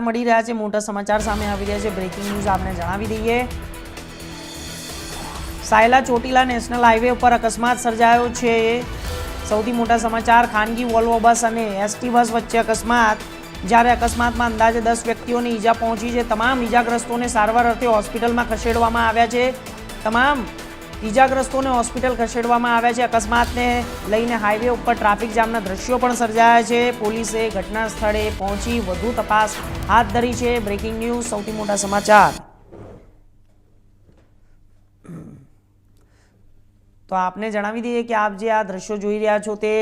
મળી રહ્યા છે, મોટા સમાચાર સામે આવી રહ્યા છે। બ્રેકિંગ ન્યૂઝ આપને જણાવી દઈએ, સાયલા ચોટીલા નેશનલ હાઈવે ઉપર અકસ્માત સર્જાયો છે। સૌથી મોટા સમાચાર, ખાનગી વોલ્વો બસ અને એસટી બસ વચ્ચે અકસ્માત, જ્યારે અકસ્માતમાં અંદાજે 10 વ્યક્તિઓને ઈજા પહોંચી છે। તમામ ઈજાગ્રસ્તોને સારવાર અર્થે હોસ્પિટલમાં ખસેડવામાં આવ્યા છે। તમામ ઈજાગ્રસ્તોને હોસ્પિટલ ખસેડવામાં આવ્યા છે। અકસ્માતને લઈને હાઈવે ઉપર ટ્રાફિક જામના દ્રશ્યો પણ સર્જાયા છે। પોલીસે ઘટના સ્થળે પહોંચી વધુ તપાસ હાથ ધરી છે। બ્રેકિંગ ન્યૂઝ, સૌથી મોટા સમાચાર। તો આપને જણાવી દઈએ કે આપ જે આ દ્રશ્યો જોઈ રહ્યા છો તે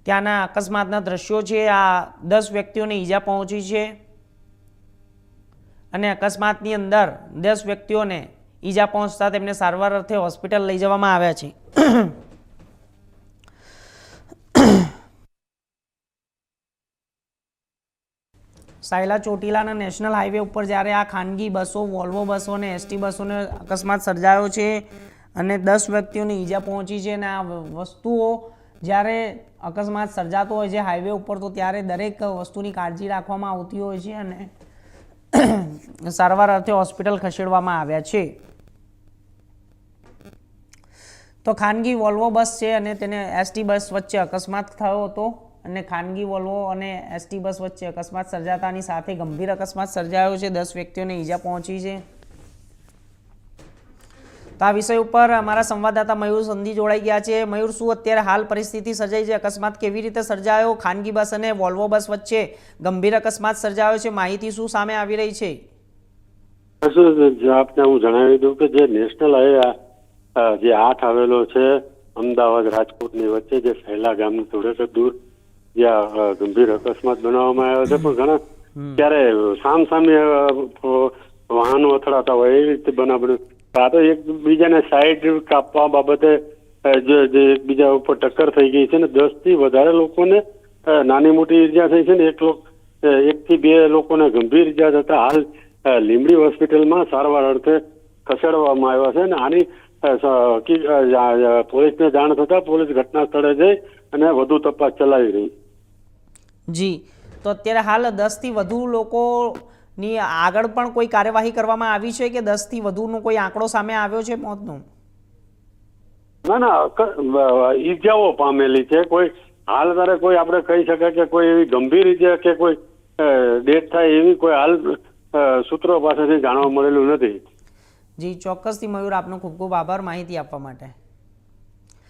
ત્યાંના અકસ્માતના દ્રશ્યો છે। આ 10 વ્યક્તિઓને ઈજા પહોંચી છે અને અકસ્માતની અંદર 10 વ્યક્તિઓને ઈજા પહોંચતા તેમને સારવાર અર્થે હોસ્પિટલ લઈ જવામાં આવ્યા છે। સાયલા ચોટીલાના નેશનલ હાઈવે ઉપર જ્યારે આ ખાનગી બસો, વોલ્વો બસો અને એસટી બસોને અકસ્માત સર્જાયો છે અને 10 વ્યક્તિઓને ઈજા પહોંચી છે। અને આ વસ્તુઓ જ્યારે અકસ્માત સર્જાતો હોય છે હાઈવે ઉપર, તો ત્યારે દરેક વસ્તુની કાળજી રાખવામાં આવતી હોય છે અને સારવાર અર્થે હોસ્પિટલ ખસેડવામાં આવ્યા છે। તો ખાનગી વોલ્વો બસ છે અને તેને એસટી બસ વચ્ચે અકસ્માત થયો હતો અને ખાનગી વોલ્વો અને એસટી બસ વચ્ચે અકસ્માત સર્જાતાની સાથે ગંભીર અકસ્માત સર્જાયો છે। 10 વ્યક્તિઓને ઈજા પહોંચી છે। તો આ વિષય ઉપર અમારા સંવાદદાતા મયુર સંધી જોડાઈ ગયા છે। મયુર, શું અત્યારે હાલ પરિસ્થિતિ સર્જાઈ છે? અકસ્માત કેવી રીતે સર્જાયો? ખાનગી બસ અને વોલ્વો બસ વચ્ચે ગંભીર અકસ્માત સર્જાયો છે, માહિતી શું સામે આવી રહી છે? આપને હું જણાવી દઉં કે જે નેશનલ હાઈવે જે 8 આવેલો છે અમદાવાદ રાજકોટની વચ્ચે, જે સહેલા ગામની થોડેક દૂર જ્યાં ગંભીર અકસ્માત બનાવવામાં આવ્યો છે, પણ ઘણા ત્યારે સામસામે વાહનો અથડાતા હોય એવી રીતે બનાવ્યું। આ તો એકબીજાને સાઈડ કાપવા બાબતે જે એકબીજા ઉપર ટક્કર થઈ ગઈ છે ને 10 થી વધારે લોકોને નાની મોટી ઈજા થઈ છે ને 1 થી 2 લોકોને ગંભીર ઈજા થતા હાલ લીંબડી હોસ્પિટલમાં સારવાર અર્થે ખસેડવામાં આવ્યા છે। અને આની પોલીસને જાણ થતા પોલીસ ઘટના સ્થળે જઈ અને વધુ તપાસ ચલાવી રહી। જી, તો અત્યારે હાલ 10 થી વધુ લોકોની આગળ પણ કોઈ કાર્યવાહી કરવામાં આવી છે કે 10 થી વધુનો કોઈ આંકડો સામે આવ્યો છે મોતનો? ના, ઈજાઓ પામેલી છે। કોઈ હાલ તારે કોઈ આપણે કહી શકાય કે કોઈ એવી ગંભીર ઈજા કે કોઈ ડેથ થાય એવી કોઈ હાલ સૂત્રો પાસેથી જાણવા મળેલું નથી। જી, ચોક્કસથી મયુર, આપનો ખૂબ ખૂબ આભાર માહિતી આપવા માટે।